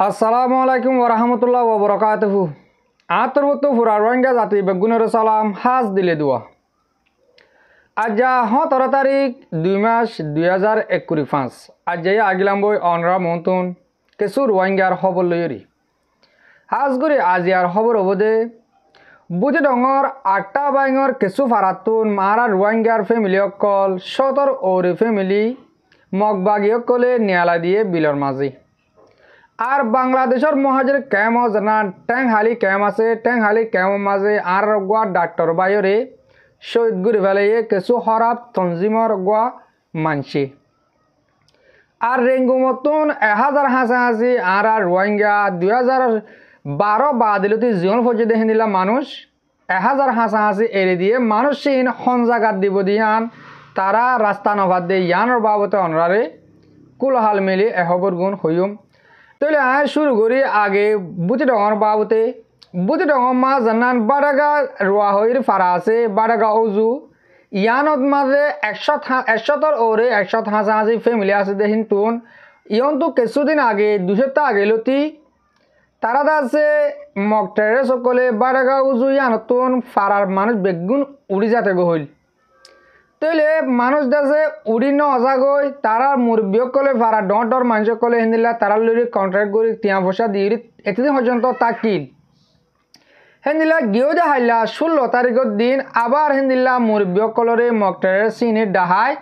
আসসালামু আলাইকুম ওরহামতুল্লাহ ওবরাকাতুহু। আতরবতো ফুরা রোহিঙ্গা জাতি বেগুনের সালাম হাজ দিলে দোয়া। আজ 17 তারিখ 2 মাস 2025। আজ আগিলাম বই অনরা মন্তন কিছু রোহিঙ্গার খবর লইরি হাজ করে আজিয়ার খবর অবদে বুঝে ডঙর 8টা বাইঙর কিছু ফারাতুন মারা রোহিঙ্গার ফ্যামিলি অকল 17 ওরে ফ্যামিলি মগবাগী অকলে নিয়ালা দিয়ে বিলর মাঝে আর বাংলাদেশের মহাজের ক্যাম্প জানা ট্যাংহালি ক্যাম্প আছে ট্যাংহালি ক্যাম্প মাঝে আর গোয়া ডাক্তার বাইরে শহীদ গুড়ি ফেলাইয়ে কিছু হরাপ তঞ্জিমর গোয়া মানছি আর রেঙ্গু মতন 1000 হাসাহাসি আর রোহিঙ্গা 2012 বাদিলতি জীবন ফজিয়ে দেখে দিলা মানুষ 1000 হাসাহাসি এড়ে দিয়ে মানুষহীন সঞ্জাগাত দিব দিয়ান তারা রাস্তা নভাত দিয়ে ইয়ানোর বাবতে অনরারে কুলহাল মিলি এহবর গুণ হইম তাহলে শুরু করি আগে বুঝে ডঙর বাবতে বুঝে ডঙর মা জানান বাডাগা রোয়া হইর ফারা আছে বাডাগা ওজু ইয়ানত মাঝে 100 ওরে 100 হাসাহাসি ফ্যামিলি আছে দেখিন তুন ইয়ন তো কিছুদিন আগে 2 সপ্তাহ আগে লতি তারা আছে মকটেরে সকলে বাডাগা উজু ইয়ানতুন ফারার মানুষ বেগুন উড়ি যাতে গহইল তাইলে মানুষ দাসে উড়ি ন অজাগই তারা মুরব্বী কলে ফারা ডর মানুষ কলে হিন্দিলা তারা লরি কন্ট্রাক্ট করি টিয়া পয়সা দিয়ে এতদিন পর্যন্ত তাকিল হিন্দিলা গিয়েও দেখাইলা 16 তারিখের দিন আবার হিন্দিলা মুরব্বী কলরে মকটেরে চিনি ডাহাই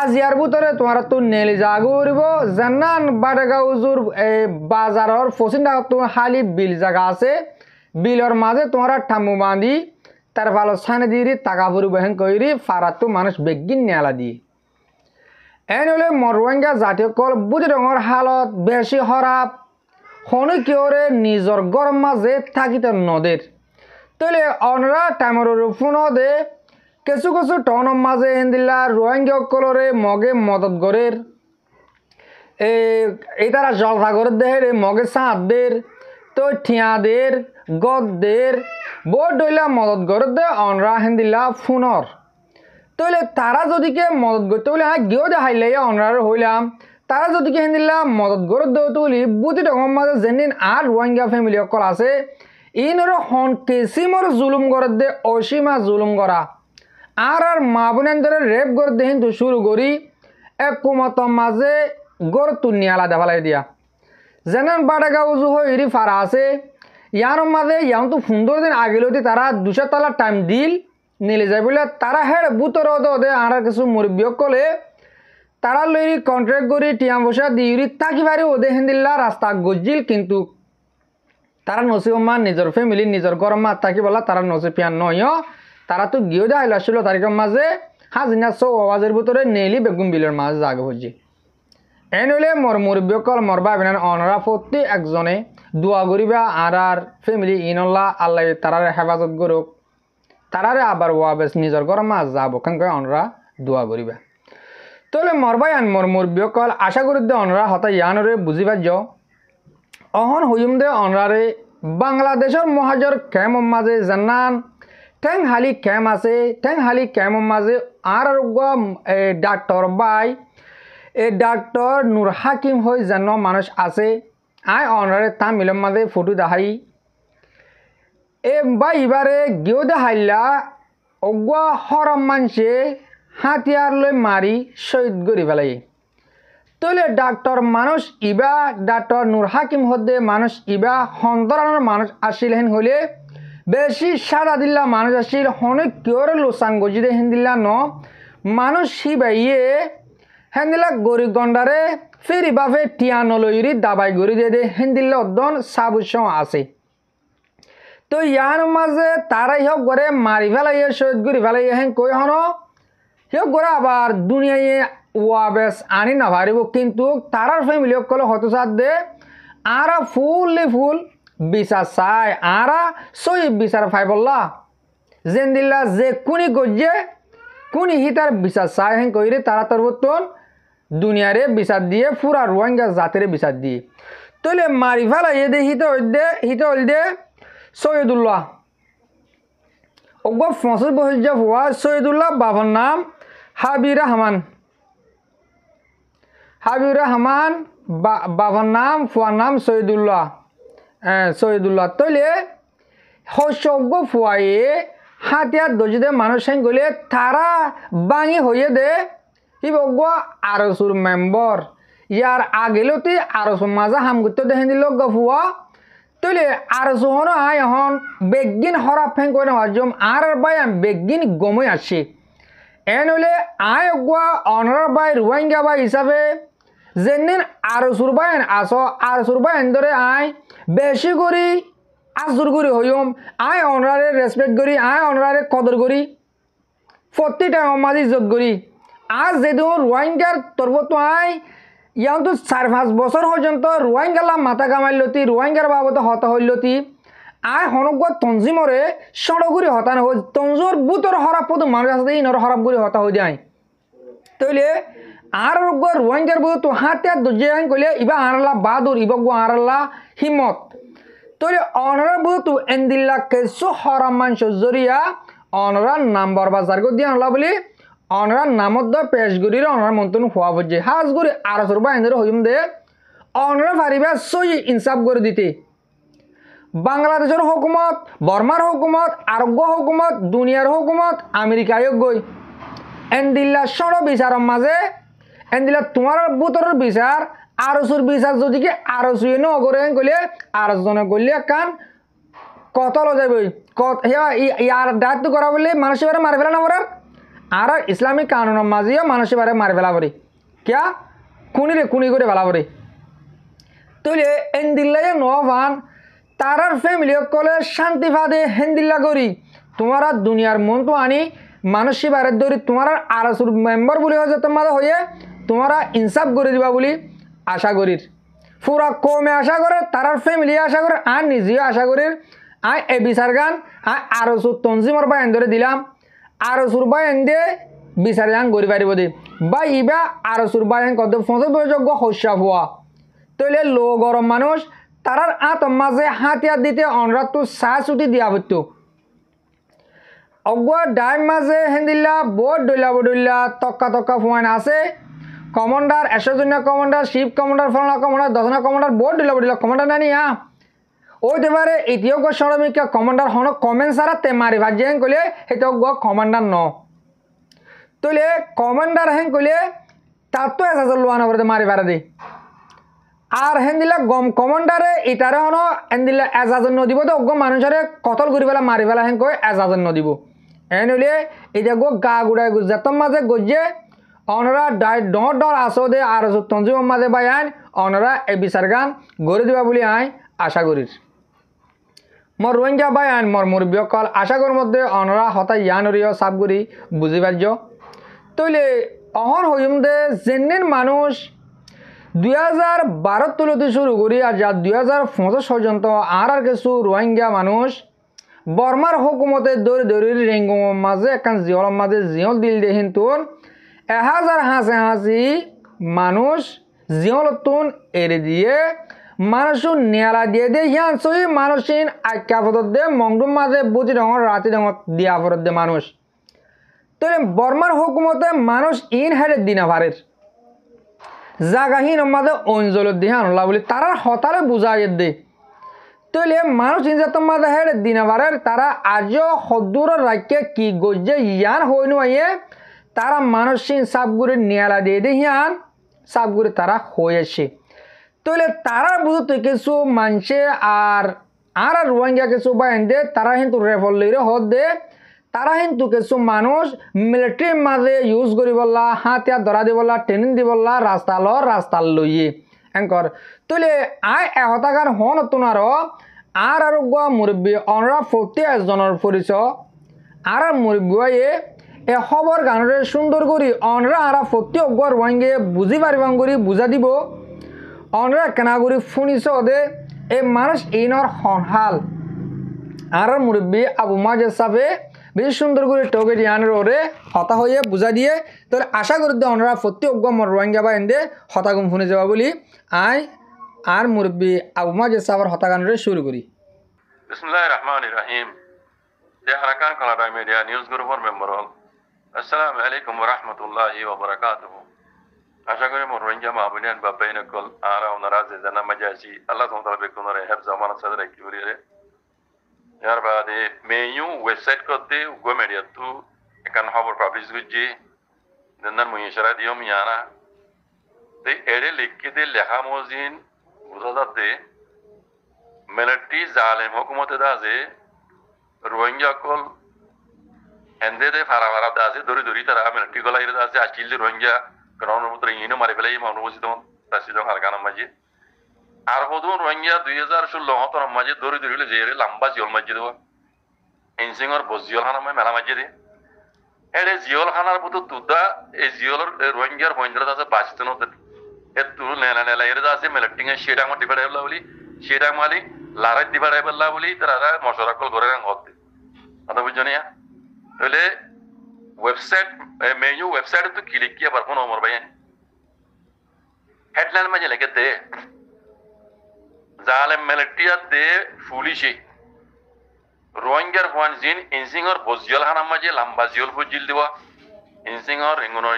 আজিয়ার ভিতরে তোমার তো নেলি জাগো উড়ব জানান বাডাগা উজুর বাজারের পশ্চিম তো হালি বিল জায়গা আছে বিলর মাঝে তোমার ঠাম্মু বাঁধি তার ভালো সানে দিয়ে টাকা পরিবহন করি ফারাতো মানুষ বেগিন নেলা দিয়ে এন হলে রোহিঙ্গা জাতীয় কল বুঝে রঙর হালত বেশি হরাপ হনে কিয়রে নিজর গরম মাঝে থাকিতে নদের তলে অনরা টাইমর ফোন দে কিছু কিছু টনের মাঝে হিন্দিলা রোহিঙ্গা কলরে মগে মদত গরের এই তারা জলসাগরের দেহের মগে সাঁতদের তো ঠিয়াদের গদদের বোর্ড ডইলা মদত গড়ে দে অনরা হিন্দিলা ফোনর তইলে তারা যদি কে মদত করতে বলে গিয়েও দেখাইলে অনরার হইলাম তারা যদি কে হিন্দিলা মদত গড়ে দেও তুলি বুঝি ডঙর মাঝে যেদিন আর রোহিঙ্গা ফ্যামিলি অকল আছে ইনর হন কেসিমর জুলুম গড়ে দে অসীমা জুলুম করা আর মা বোনের ধরে রেপ গড়ে দে কিন্তু শুরু করি এক কুমত মাঝে গড় তুলনি আলাদা ফেলাই দিয়া যেন বাডাগা উজু হইরি ফারা আছে ইয়ার মাঝে ইয়ান তো 15 দিন আগে লতি তারা 200 তালা টাইম দিল নিলে যায় বলে তারা হেড বুতর দে আর কিছু মুরব্বী কলে তারা লই কন্ট্রাক্ট করি টিয়া পয়সা দিউরি তাকি বাড়ি ওদে হিন্দিল্লা রাস্তা গজিল কিন্তু তারা নসিবমা নিজের ফ্যামিলি নিজের গরম মা তাকি বলা তারা নসিপিয়ান নয় তারা তো গিয়েও দেখাইল 16 তারিখের মাঝে হাজিনা 100 আওয়াজের ভিতরে নেলি বেগুন বিলের মাঝে জাগে হচ্ছে এন হলে মুরব্বী কল মরবা বিনান অনরা প্রতি একজনে দোয়া করিবা আর ফ্যামিলি ইনল্লা আল্লাহ তারার হেফাজত করুক তারারে আবার ওয়াবেস নিজের গরম মাছ যাব কারণ অনরা দোয়া করিবা তাহলে মরবাই আন মুরব্বী কল আশা করি দে অনরা হতা ইয়ানরে বুঝিবা যাও অহন হইম দে অনরারে বাংলাদেশের মহাজর ক্যাম্প মাঝে জানান ট্যাংহালি ক্যাম্প আছে ট্যাংহালি ক্যাম্প মাঝে আর ডাক্তার বাই ডাক্তার নূর হাকিম হয়ে যেন মানুষ আছে আয় অনরে তা মিলম মাঝে ফটো দেখাই বা এবারে গিয়েও দেখাইলা অগুয়া হরম মানুষে হাতিয়ার লই মারি শহীদ করি ফেলাই তলে ডাক্তার মানুষ ইবা ডাক্তার নূর হাকিম হদে মানুষ ইবা সন্তরানোর মানুষ আসিল হেন হলে বেশি সাদা দিল্লা মানুষ আসিল হনে কিয়রে লোসান গজিদে হেন দিল্লা ন মানুষ সিবাইয়ে হেন্দিলা গরিব গন্ডারে ফেরি বাফে টিয়া নলইরি দাবাই গড়ি দিয়ে দে হেন্দিল্লা অদন সাবুস আছে তো ইয়ার মাঝে তারাই হোক করে মারি ফেলাইয়ে শহীদ করি ফেলাইয়ে হেন কই হন হোক করে আবার দুনিয়ায় ওয়াবেস আনি না পারিব কিন্তু তারার ফ্যামিলি কলে হতসাদ দে আরা ফুল বিচার চাই আরা সই বিচার ফাই বললা যেন দিল্লা যে কুনি গজ্জে কুনি হিতার বিচার চাই হেন কইরে তারা তোর বর্তন দুনিয়ারে বিচার দিয়ে পুরা রোহিঙ্গা জাতের বিচার দিয়ে তইলে মারি ফেলাইয়ে দে হিতে হইল দে সৈয়দুল্লাহ অগব 65 বছর হওয়া সৈয়দুল্লাহ বাবার নাম হাবিব রহমান বাবার নাম ফুয়ার নাম শহীদুল্লাহ শহীদুল্লাহ তৈলে হস্যজ্ঞ ফুয়ায়ে হাতিয়ার দজিদে মানুষ গলে তারা বাঙি হয়ে দে ইবজ্ঞ আরসুর মেম্বর ইয়ার আগেলতি আরসুর মাজা হামগুত্ত দেখেন দিল ফুয়া তৈলে আরসু হন আয় হন বেগিন হরা ফেং করে হজম আর বাই বেগিন গমই আসে এন হলে আয় অগুয়া অনার বাই রোহিঙ্গা বাই হিসাবে যেদিন আরসুর বাইন আস আরসুর বাইন ধরে আয় বেশি করি আজুর করি হইম আয় অনারে রেসপেক্ট করি আয় অনারে কদর করি প্রতিটা মাঝে ইজ্জত করি আজ যেদিন রোহিঙ্গার তরফত আয় ইয়ান তো 4-5 বছর পর্যন্ত রোহিঙ্গালা মাথা কামাইলতি রোহিঙ্গার বাবদ হতা হইলতি আয় হনক তঞ্জিমরে সড়গুড়ি হতা না হয় তঞ্জোর বুতর হরাপ পদ মানুষ আছে ইনর হরাপ গুড়ি হতা হয়ে যায় তৈলে আর রোহিঙ্গার বুধ তো হাতে দর্জে কইলে ইবা আনলা বাদুর ইবা গো আনলা হিম্মত তৈলে অনরা বুধ তো এন্দিল্লা কেসু হরাম মানুষ জরিয়া অনরা নাম্বার বাজার গো দিয়ে আনলা বলি অনরা নামত পেশগুড়ির অনরা মন্তন হওয়া বুঝে হাজগুড়ি আরসর বা এন্দ্র হইম দে অনরা পারিবা সই ইনসাফ করে দিতে বাংলাদেশের হুকুমত বর্মার হুকুমত আরোগ্য হুকুমত দুনিয়ার হুকুমত আমেরিকায় গই এন্দিল্লা সড় বিচারের মাঝে এন্দিল্লা তোমার বুতরের বিচার আরসুর বিচার যদি কি আরসুয়ে নগরে গলে আরসজনে গলে কান কতল যাবে ইয়ার দায়িত্ব করা বলে মানুষের বারে মারি ফেলা না মরার আর ইসলামিক কানুনের মাঝেও মানুষের বারে মারি ফেলা পড়ে কিয়া কুনি করে ফেলা পড়ে তৈলে এন্দিল্লাই নভান তারার ফ্যামিলি কলে শান্তি ফাদে হেন্দিল্লা করি তোমারা দুনিয়ার মন তো আনি মানুষের বারে ধরি তোমার আরসুর মেম্বার বলে হয়ে তোমাদের হয়ে তোমারা ইনসাফ করে দিবা বলি আশা করির পুরা কমে আশা করে তারার ফ্যামিলি আশা করে আর নিজেও আশা করির আয় এ বিচার গান আয় আরসুর তঞ্জিমর বা এন্দরে দিলাম আরসুর বা এন্দে বিচার গান গড়ি পারিব দে বা ইবা আরসুর বা এন কত 50 যোগ্য হস্যা হওয়া তৈলে লো গরম মানুষ তারার মাঝে হাতিয়ার দিতে অনরাত তো চা ছুটি দিয়া হতো অগুয়া ডাইম মাঝে হেন্দিল্লা বোর্ড ডইলা তক্কা ফুয়ান আছে কমান্ডার 100 জনিয়া কমান্ডার শিপ কমান্ডার ফলনা কমান্ডার 10 জনা কমান্ডার বোর্ড ডইলা কমান্ডার নানি ওইতে পারে ইতিহাস শ্রমিক কমান্ডার হন কমেন্ট সারা তে মারি ভাজেন কইলে হেতো কমান্ডার ন তইলে কমান্ডার হেন কইলে তার তো এসাজল লোয়ানা করে মারি পারে দে আর হেন্দিলা গম কমান্ডারে ইটারে হন হেন্দিলা এজাজন নদিব তো অজ্ঞ মানুষরে কতল করি পেলা মারি পেলা হেন কই এজাজন নদিব এন হইলে এটা গা গুড়াই গুজরাতর মাঝে গজ্জে অনরা ডর আসো দে আর তঞ্জিম মাঝে বাই আইন অনরা এই বিচার গান গড়ে দিবা বলে আই আশা করির মোর রোহিঙ্গা বাই আইন মোর মুরব্বী কল আশা কর মধ্যে অনরা হতাই ইয়ানরিয় সাপ করি বুঝি পার্য তইলে অহন হইম দে জেনেন মানুষ 2012 তুলতে শুরু করি আর যা 2025 পর্যন্ত আর কিছু রোহিঙ্গা মানুষ বর্মার হুকুমতে দৌড়ি রেঙ্গুম মাঝে একখান জিয়ল মাঝে জিয়ল দিল দিয়ে হিন্তুন 1000 হাসি মানুষ জিয়লতুন এড়ে দিয়ে মানুষ নেলা দিয়ে দে হিয়ান সই মানুষিন আজ্ঞা ফদত দে মংডুম মাঝে বুঝি রঙর রাতি রঙর দিয়া ফরত দে মানুষ তো বর্মার হুকুমতে মানুষ ইন হেডের দিনা ভারের জাগাহীন মাঝে অঞ্জল দিয়ে আনলা বলি তারা হতালে বুঝাই দে তৈলে মানুষ ইনজাত মাঝে হেড দিনাবারের তারা আজও হদ্দুর রাখে কি গজ্জে ইয়ান হইনু আইয়ে তারা মানুষিন সাবগুড়ি নিয়ালা দিয়ে দে হিয়ান সাবগুড়ি তারা হয়েছে তৈলে তারা বুঝতে কিছু মানছে আর রোহিঙ্গা কিছু বা দে তারা কিন্তু রেফল লইরে হদ দে তারা কিন্তু কিছু মানুষ মিলিটারির মাঝে ইউজ করি বললা হাতিয়ার ধরা দি বললা ট্রেনিং দি বললা রাস্তা লইয়ে এঙ্কর তৈলে আয় এহতাগান হন তোনার আর মুরব্বী অনরা 40 জনের পরিচয় আর মুরব্বী এ খবর গানরে সুন্দর করি অনরা আর 40 অগর রোহিঙ্গে বুঝি পারিবাং করি বুঝা দিব অনরা কেনা করি শুনিছ দে এই মানুষ ইনর হনহাল আর মুরব্বী আবু মাজেদ সাহেবে বেশ সুন্দর করে টোকে দিয়ানোর ওরে হতা হয়ে বুঝা দিয়ে তাহলে আশা করি অনরা 40 অগম রোহিঙ্গা বা এনে হতাগুম শুনে যাওয়া বলি আয় আর মুরব্বী আবু মাজেদ সাহেবের হতাগানরে শুরু করি বিসমিল্লাহির রহমানির রহিম দে হারাকান কানাডা মিডিয়া নিউজ গ্রুপের মেম্বার হল আসসালামু আলাইকুম ওয়া রাহমাতুল্লাহি ওয়া বারাকাতুহু আশা করি রোহিঙ্গা মাহবুনিয়ান বা বেইনকল আরা ওনারা যে জানা মাজাসি আল্লাহ তাআলা বেকুনরে হেফজ আমানত সাদরে কিবরিরে ইয়ার বাদে মেয়ু ওয়েবসাইট করতে গো মিডিয়া তু একান খবর পাবলিশ গুজি দেনার মুইশারা দিও মিয়ানা তে এড়ে লিখকে দে লেখা মজিন বুঝা যাতে মিলিটারি জালেম হুকুমতে দাজে রোহিঙ্গা কল এন্দে দে ফারা ফারা দাজে দরি দরি তারা মিলিটারি গলাইরে দাজে আচিল রোহিঙ্গা গ্রাউন্ডের মতো ইনো মারি ফেলাই অনুভূতি তখন তাসি যখন হারকানার মাঝে আর হদুন রোহিঙ্গা 2016 হতর মাঝে দরি দরি যে লম্বা জিওল মাঝে দেওয়া ইনসিংর বজিওল খানা মেলা মাঝে দে এড়ে জিওল খানার বুতো তুদা এই জিওলর রোহিঙ্গার বইন্দ্রা আছে বাঁচতে নতে এ তু নেলা নেলা এর আছে মিলিটারি সেটা আমার ডিভাইড হইলা বলি সেটা মালি লারাই ডিভাইড হইলা বলি তারা মশরা কল করে হতে কথা বুঝনিয়া তাহলে ওয়েবসাইট মেনু ওয়েবসাইট তো ক্লিক কিয়া পারবো না আমার ভাই হেডলাইন মাঝে লিখে দে জালেম মিলিটারি দে পুলিশে রোহিঙ্গার ওয়ান জিন ইনসিংর বজিয়াল খানা মাঝে লম্বা জিওল বুজিল দেওয়া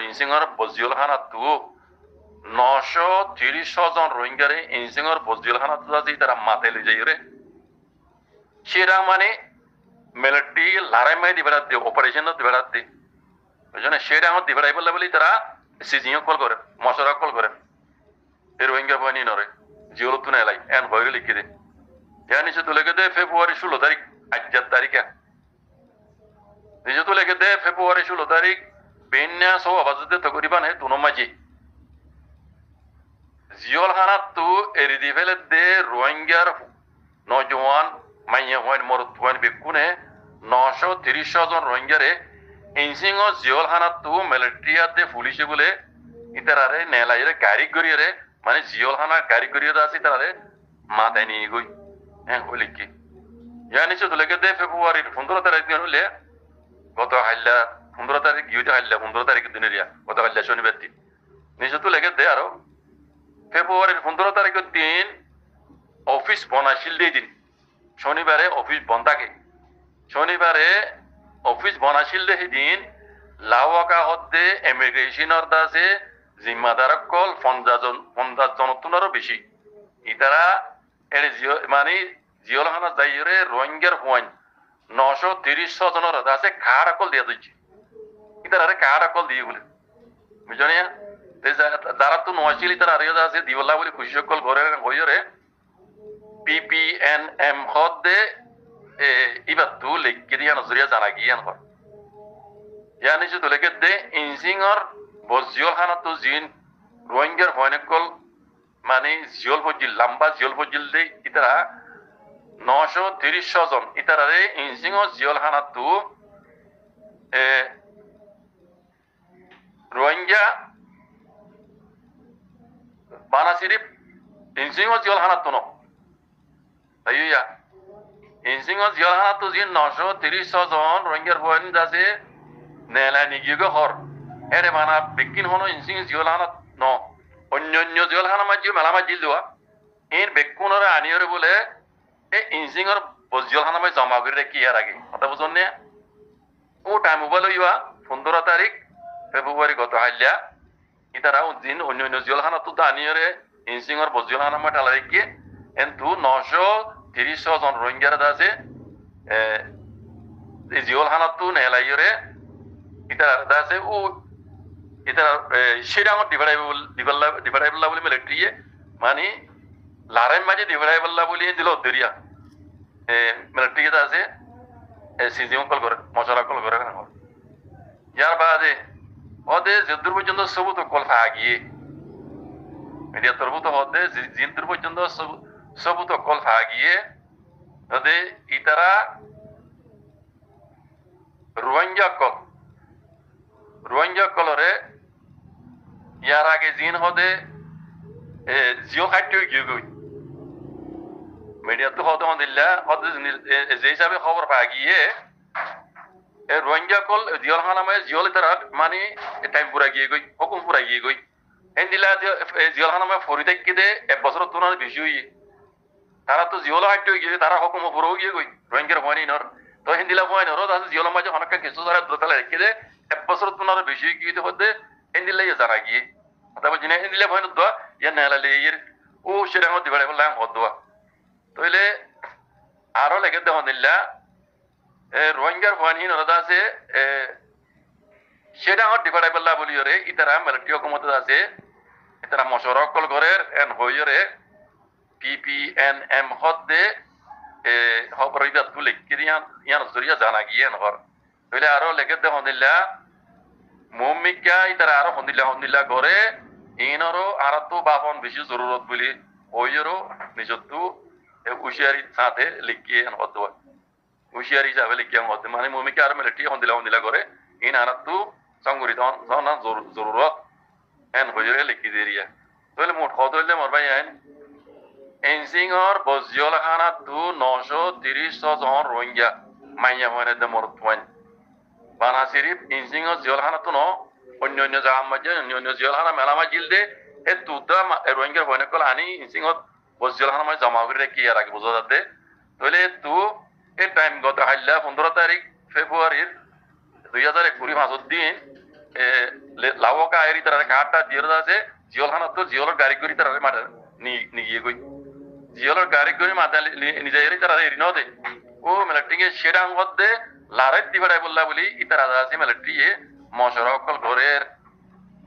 ইনসিংর বজিয়াল খানা তু 930 জন রোহিঙ্গারে ইনসিংর বজিয়াল খানা তু আছে তারা মাতে লই যাই রে সেরা মানে মিলিটারি লড়াই মাই দিবেড়া দে অপারেশন দিবেড়া দে বুঝছো না সেটা আমার দিবেড়াই বললে বলি তারা সিজিও কল করে মশরা কল করে এই রোহিঙ্গা বাহিনী নরে জিওল তু নেলাই এন ভয়রে লিখে দে নিচে তো লেগে দে ফেব্রুয়ারি 16 তারিখ 8 তারিখে নিচে তো লেগে দে ফেব্রুয়ারি 16 তারিখ বেন্যা সব আবাজতে তকরিবান হে দুনো মাঝে জিওল খানা তু এরি দি ফেলে দে রোহিঙ্গার নজওয়ান মাইয়া ওয়ান মরত ওয়ান বেকুনে 930 জন রোহিঙ্গারে ইনসিংহ জিওল খানা তু মিলিটারি পুলিশে বলে ইতারারে নেলাইরে গাড়ি গড়িয়ে মানে জিওল খানা গাড়ি গড়িয়ে আছে তারারে মাথায় নিয়ে গই হ্যাঁ হইলে কি জানিস তো লেগে দে ফেব্রুয়ারির 15 তারিখ দিন হলে গত হাইলা 15 তারিখ গিয়ে হাইলা 15 তারিখ দিনের গত হাইলা শনিবার দিন নিচে তো লেগে দে আরো ফেব্রুয়ারির 15 তারিখের দিন অফিস বনাশিল দিয়ে দিন শনিবারে অফিস বন্ধ থাকে শনিবারে অফিস বনাশিল দিয়ে দিন লাওয়াকা হতে ইমিগ্রেশনের দাসে জিম্মাদার কল 50 জনতুনারও বেশি ইতারা এর মানে জিওল খানা যাইরে রোহিঙ্গার হওয়ান 930 জনের দাসে কার কল দিয়ে দিচ্ছে ইতারা কার কল দিয়ে বলে বুঝনিয়া যারা তো নয়ছিল তারা আরে আছে দিবলা বলে খুশি সকল ঘরে হইরে PPNM হদে ইবার তু লিখকে দিয়া নজরিয়া জানা গিয়ান হয় জানিস তো লেগে দে ইনসিংর বজিওল খানা তো জিন রোহিঙ্গার ভয়নকল মানে জিওল ফজিল লম্বা জিওল ফজিল দে ইতারা 930 জন ইতারারে ইনসিংহ জিওল খানা তু রোহিঙ্গা বানা সিরিপ ইনসিংহ জিওল খানা তো ন তাইয়া ইনসিংহ জিওল খানা তো জিন 930 জন রোহিঙ্গার ভয়ন যাছে নেলা নিগিয়ে হর এরে মানা বেকিন হনো ইনসিংহ জিওল খানা ন অন্য জিওল খানা মাঝে মেলা মাঝিল দেওয়া এর বেকুনরে আনিয়রে বলে এই ইনসিংর বজিওল খানা মাঝে জমা করে রেখে ইয়ার আগে কথা বুঝুন না ও টাইম মোবাইল ইয়া 15 তারিখ ফেব্রুয়ারি গত হাইলা ইতারা দিন অন্য জিওল খানা তো আনিয়রে ইনসিংর বজিওল খানা মাঠে আলা রেখে কিন্তু 930 জন রোহিঙ্গার আছে এই জিওল খানা তো নেলাইরে ইতারা আছে ও ইতারা সেটা আমার ডিভাইডাইবল বলে মিলিটারি মানে লারাই মাঝে ডিভাইডাইবল বলে দিল দরিয়া মিলিটারি আছে সিজিও কল করে মশলা কল করে ইয়ার বাদে ওদের যদ্দূর পর্যন্ত সবুত কল গিয়ে মিডিয়া তরবুত হতে জিন্দুর পর্যন্ত সবুত কল গিয়ে ওদের ইতারা রোহিঙ্গা কলরে ইয়ার আগে জিন হদে জিও খাদ্য গিয়ে গই মিডিয়া তো হতে দিল্লা যে হিসাবে খবর গিয়ে রোহিঙ্গা কল জিওল খানামে জিওল তারা মানে টাইম পুরা গিয়ে গই হুকুম পুরা গিয়ে গই এন দিলা জিওল খানামে ফরি থাকি দে 1 বছর তোনার বেশি হই তারা তো জিওল খাদ্য গিয়ে তারা হুকুম পুরো গিয়ে গই রোহিঙ্গার ভয় নর তো হিন্দিলা ভয় নর আছে জিওল মাঝে অনেক কিছু তারা দোতলা রেখে দে 1 বছর তোনার বেশি গিয়ে হতে এন দিলাই জানা গিয়ে তারপর জিনে দিলে ভয় দোয়া ইয়া নেলা লেয়ের ও সেটা মধ্যে বেড়ে বললাম হদোয়া তইলে আরো লেগে দেওয়া দিল্লা রোহিঙ্গার ভয়ানহীন ওরা আছে সেটা আমার ডিভাইড বললা বলি রে ইতারা মিলিটারি হুকুমত আছে ইতারা মশরকল ঘরের এন হইরে PPNM হদে হবরিদাত গুলি কিরিয়ান ইয়ান জরিয়া জানা গিয়েন হর তইলে আরো লেগে দেওয়া দিল্লা মুমিকা ইতারা আরো হন্দিল্লা করে ইনরো আর তো বাপন বেশি জরুরত বলি ওইরো নিজতু হুশিয়ারি সাথে লিখিয়ে হত হুশিয়ারি হিসাবে লিখিয়ে হতে মানে মুমিকা আর মিলিটারি হন্দিল্লা করে ইন আর তো সংগঠিত জরুরত এন হইরে লিখি দিরিয়া তাহলে মোট কত হইলে মোর ভাই আইন এনসিংর বজিয়ল খানা তু 930 জন রোহিঙ্গা মাইয়া হয়ে দে মোর তোয়ান বানা শরীফ ইনসিংর জিয়ল খানা তু ন অন্য জায়গা মাঝে অন্য জিয়ল খানা মেলা মাঝিল দে এ দুটা রোহিঙ্গার বয়নে কল আনি ইনসিংর বজিয়ল খানা মাঝে জমা করে রেখে আর আগে বোঝা যাতে তাহলে তু এ টাইম গত হাইলা 15 তারিখ ফেব্রুয়ারির 2021 মাসের দিন লাওকা আইরি তারা কাটটা দিয়ে আছে জিয়ল খানা তো জিয়লের গাড়ি করে তারা মাঠে নিয়ে গই জিয়লের গাড়ি করে মাথা নিজে এরি তারা এরি নদে ও মিলিটারিকে সেটা মধ্যে লারের দিবাড়াই বললা বলি ইতারা আছে মিলিটারি মশরকল ঘরের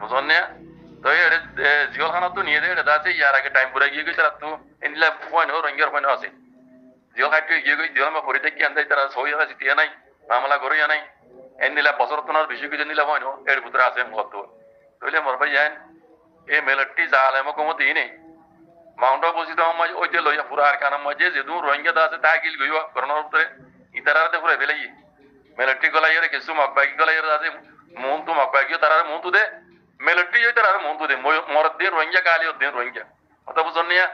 বুঝন না তো এটা জিয়ল খানা তো নিয়ে দেয় এটা আছে ইয়ার আগে টাইম পুরা গিয়ে গেছে তারা তো এনিলা পয়েন্ট রোহিঙ্গার পয়েন্ট আছে জিয়ল খাইতে গিয়ে গই জিয়ল মা পরিতে কি আনতে তারা সই আছে তিয়া নাই মামলা করে নাই এনিলা বছর তোনার বেশি কিছু নিলা পয়েন্ট এর ভিতরে আছে কত তইলে মোর ভাই জান এ মিলিটারি জালেম কমত দিনে মাউন্ট অপোজিট মাঝে ওই যে লইয়া পুরা আর কানার মাঝে যেহেতু রোহিঙ্গা আছে তা গিল গইয়া করোনার ভিতরে ইতারাতে পুরা ফেলাই মিলিটারি গলাই রে কিছু মকবাকি গলাই রে আছে মন তো মকবাকি তারা মন তো দে মিলিটারি হই তারা মন তো দে মর দিন রোহিঙ্গা গালি দিন রোহিঙ্গা কথা বুঝন নিয়া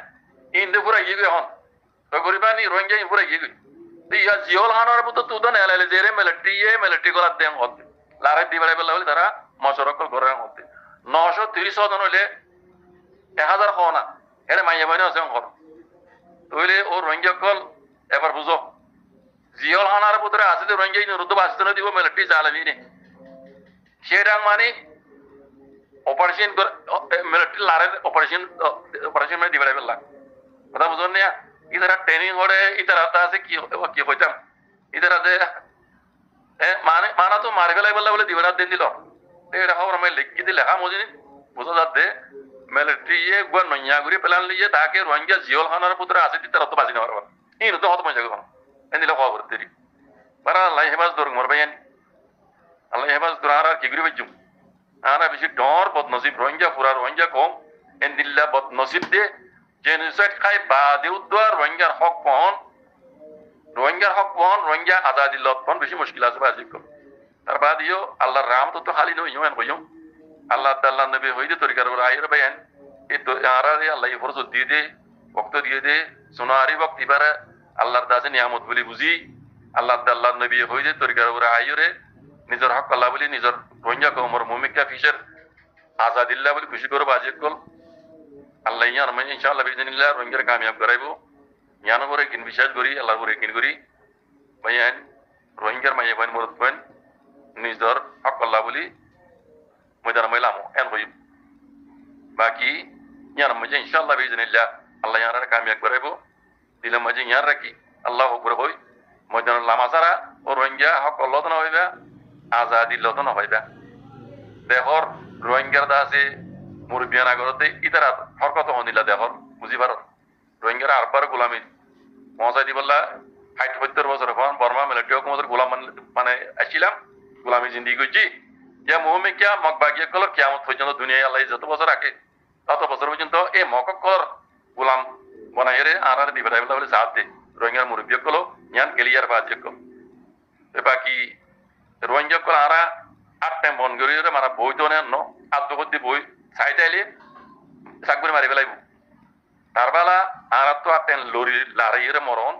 ইন্দে পুরা গিয়ে গই হন তো গরিবানি রোহিঙ্গা পুরা গিয়ে গই ইয়া জিওল হানার মতো তো তো নেলালে যে রে মিলিটারি গলা দেন হতে লারে দিবাড়ে বেলা হলে তারা মশরকল ঘরে হতে 930 জন হইলে 1000 হও না এটা মাইয়া বাইনে আছে ঘর তইলে ও রোহিঙ্গা কল এবার বুঝো জিয়ল হানার ভিতরে আছে যে রোহিঙ্গা রুদ্ধ বাঁচতে না দিব মিলিটারি জালাবি নে সেটা মানে অপারেশন মিলিটারি লারের অপারেশন মানে দিবাড়ে বেলা কথা বুঝুন না ইতারা ট্রেনিং করে ইতারা আছে কি কি হইতাম ইতারা যে মানে মানা তো মারি ফেলাই বললা বলে দিবাড়া দিন দিল এটা খবর আমি লিখি দিলে লেখা মজিনি বুঝা যাতে মিলিটারি একবার নইয়া করে পেলান লিয়ে তাকে রোহিঙ্গা জিয়ল খানার পুত্রে আছে তারা তো বাঁচি না পারবা ইন তো হত পয়সা গেল এন দিলে খবর দেরি পারা আল্লাহ হেফাজ দর মর ভাই আল্লাহ হেফাজ দর আর কি করে বাজুম আনা বেশি ডর বদনসিব রোহিঙ্গা পুরা রোহিঙ্গা কম এন দিল্লা বদনসিব দে জেনোসাইড খাই বাদে উদ্দার রোহিঙ্গার হক পহন রোহিঙ্গা আজাদি লত পহন বেশি মুশকিল আছে বাজি কম তার বাদ ইও আল্লাহর রাম তো খালি নই ইউন কইম আল্লাহ তাআলা নবী হইদে তরিকার বড় আইর বায়ান এই তো আরারে আল্লাহ ফরজ দিয়ে দে ওয়াক্ত দিয়ে দে সোনারি ওয়াক্ত ইবারে আল্লাহর দাসে নিয়ামত বলি বুঝি আল্লাহ তাআলা নবী হইদে তরিকার বড় আইরে নিজের হক আল্লাহ বলি নিজের রোহিঙ্গা কওমর মুমিকা ফিশার আজাদিল্লাহ বলি খুশি করব আজি কল আল্লাহ ইয়ার মানে ইনশাআল্লাহ বিজনিল্লাহ রোহিঙ্গার কামিয়াব করাইবো ইয়ানো করে কিন বিশ্বাস করি আল্লাহ করে কিন করি বায়ান রোহিঙ্গার মাইয়া বান মরদ বান নিজের হক আল্লাহ বলি ময়দান মাইলামো এন হই বাকি ইয়ার মজে ইনশাআল্লাহ বিজনিল্লাহ আল্লাহ ইয়ার কামিয়াব করাইবো দিলে মজে ইয়ার রাখি আল্লাহ উপরে হই ময়দান লামাসারা ও রোহিঙ্গা হক আল্লাহ তো না হইবা আজাদি লত না হইবা দেহর রোহিঙ্গার দাসে মুরবিয়ান আগরতে ইতারা হরকত হনিলা দেহর বুঝিবার রোহিঙ্গার আরবার গোলামি পৌঁছাই দিবল্লা 60-70 বছর হন বর্মা মিলিটারি হুকুমতের গোলাম মানে আসছিলাম গোলামি জিন্দি করছি যে মুহমিকা মকবাগিয়া কলর কিয়ামত পর্যন্ত দুনিয়ায় আল্লাহ যত বছর রাখে তত বছর পর্যন্ত এই মককর গোলাম বনাই রে আর দিবে তাই বলে সাথ দে রোহিঙ্গার মুরব্বিয়া কলো ইয়ান গেলিয়ার বাজে কল বাকি রোহিঙ্গা কল আরা 8 টাইম বন করি রে মারা বই তো নেন আদ্য করতে বই সাইটাইলে চাকরি মারি ফেলাইব তারবেলা আর তো 8 টাইম লরি লারাইরে মরণ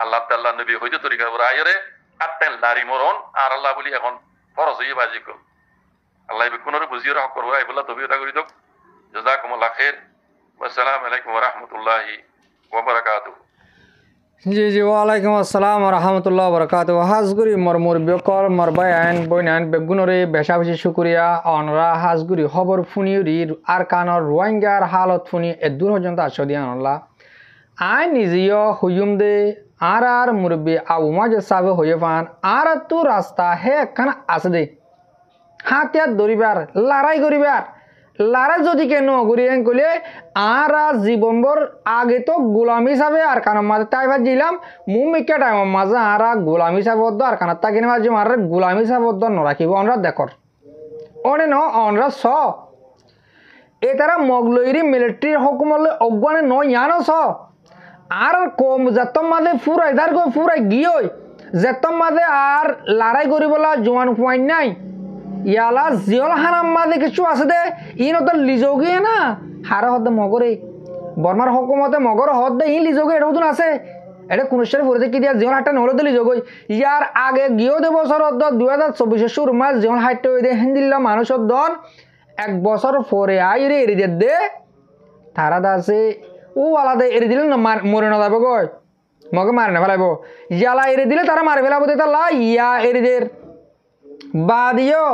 আল্লাহ তাআলা নবী হইতে তরিকা বড় আইরে 8 টাইম লারি মরণ আর আল্লাহ বলি এখন ফরজ হইয়া বাজি কল আল্লাহ বিকুনরে বুঝিয়ে হক করব আই বলা তবিয়তা করি দক জাযাকুমুল্লাহ খাইর ওয়া আসসালামু আলাইকুম ওয়া রাহমাতুল্লাহি ওয়া বারাকাতুহু জি জি ওয়ালাইকুম আসসালাম রহমতুল্লাহ বরকাত হাজগুড়ি মর বিকল মর বায়ান বইনান বেগুনরে বেশা বেশি শুক্রিয়া অনরা হাজগুড়ি খবর ফুনিউরি আর কানর রোহিঙ্গার হালত ফুনি এদূর পর্যন্ত আসদিয়া অনলা আই নিজেও হুয়ুম দে আর মুরব্বী আবু মাঝে সাবে হয়ে পান আর তো রাস্তা হে একখান আছে দে হাতিয়ার ধরিবার লড়াই করিবার লড়াই যদি কেন করি কইলে আর জীবনভর আগে তো গোলাম হিসাবে আর কানের মাঝে তাইবার দিলাম মুমিকা টাইমের মাঝে আর গোলাম হিসাবে আর কানার তাকিনে মাঝে আর গোলাম হিসাবে নরাখিব অনরা দেখর অনে ন অনরা স এ তারা মগলইরি মিলিটারি হকুমলে অজ্ঞানে ন ইয়ানো স আর কম যেতম মাঝে ফুরাই তার ফুরাই গিয়ে যেতম মাঝে আর লড়াই করিবলা জোয়ান ফুয়াই নাই ইয়ালা জিয়ল হানাম মাঝে কিছু আছে দে ইন তো লিজোগে না হারে হদ মগরে বর্মার হকুমতে মগর হদ দে ই লিজোগে এটা নতুন আছে এটা কোন সালে পড়ে কি দিয়া জিয়ল হাটটা নহলে তো লিজোগই ইয়ার আগে গিয়েও দে বছর 2024 শুরু মাস জিয়ল হাটটা হয়ে দে হিন্দিল্লা মানুষের দন এক বছর পরে আইরে এরি দে তারা দাসে ও আলাদা এরি দিলে না মরে না যাবে গই মগে মারে না ফেলাইব ইয়ালা এরি দিলে তারা মারে ফেলাবো দে তালা ইয়া এরিদের বাদিও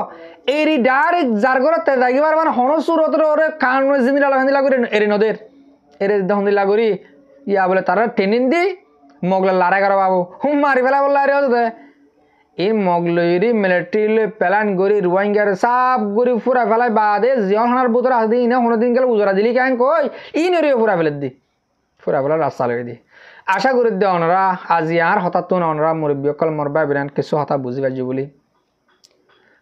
এরি ডাইরেক্ট যার ঘরে তেজাগিবার মানে হনসুরতর ওরে কান জিন্দিলা হিন্দিলা করে এরি নদের এরে হন্দিলা করি ইয়া বলে তারা ট্রেনিং দি মগলে লড়াই করা বাবু হুম মারি ফেলা বললে আরে হতে এই মগলইরি মিলিটারি প্যালান গরি রোহিঙ্গার সাপ গরি ফুরা ফেলাই বাদে জিয়ন হানার বুতর আসদি ইনা হনো দিন গেলে উজরা দিলি কেন কই ই নরিও ফুরা ফেলে দি ফুরা ফেলা রাস্তা লই দি আশা করি দে অনরা আজি আর হঠাৎ তো অনরা মুরব্বী অকল মরবা বিরান কিছু হঠাৎ বুঝি পাইছি বলি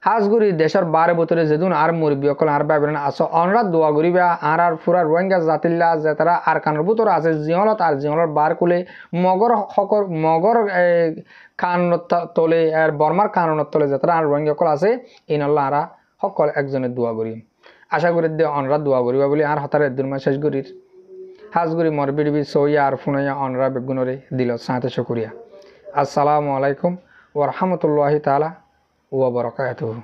হাজগুড়ি দেশের বারে বতরে যেদিন আর মুরব্বী অকল আর বাবিরান আস অনরা দোয়া করিবা আর ফুরা রোহিঙ্গা জাতিল্লা যে তারা আর কানের বুতর আছে জিয়লত আর জিয়লর বার কুলে মগর হকর মগর কানত তলে আর বর্মার কানত তলে যে তারা আর রোহিঙ্গা অকল আছে ইনল্লা আরা সকল একজনের দোয়া করি আশা করি দে অনরা দোয়া করিবা বলে আর হতার একদিন মাস শেষ করির হাজগুড়ি মরবিড়বি সইয়া আর ফুনাইয়া অনরা বেগুনরে দিল সাঁতে শুকরিয়া আসসালামু আলাইকুম ওয়া রাহমাতুল্লাহি তাআলা ওয়া বারাকাতুহু।